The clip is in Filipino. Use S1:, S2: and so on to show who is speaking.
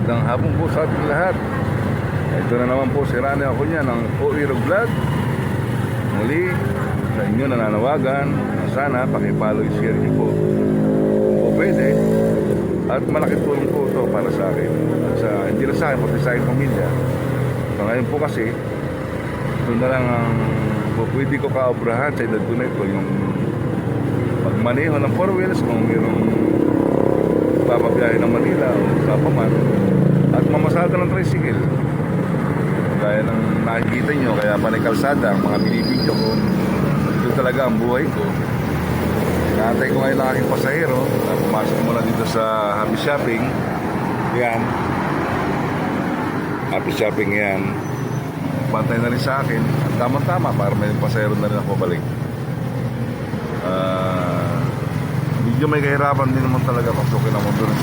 S1: Magandang hapon po sa ating lahat. Ito na naman po si Rani ako niya ng Oiro Vlog. Muli sa inyo nananawagan, sana pakipollow and share niyo po kung po pwede. At malaking tulong po ito para sa akin. Hindi lang sa akin, pati sa aking pamilya. So ngayon po kasi, ito na lang ang pwede ko kaobrahan sa edad ko na ito, yung pagmaneho ng 4 wheels kung mayroong papabiyahe ng Manila o sa Paman, at mamasada ng tricycle gaya ng nakikita nyo. Kaya panay kalsada ang mga binibidyo ko. Ito talaga ang buhay ko. Inaantay ko ngayon ang aking pasahero na pumasok muna dito sa Happy Shopping. Yan, Happy Shopping yan. Bantay na rin sa akin. Tama-tama para may pasahero na rin ako balik. Medyo may kahirapan din naman talaga pasukin ang mundo ng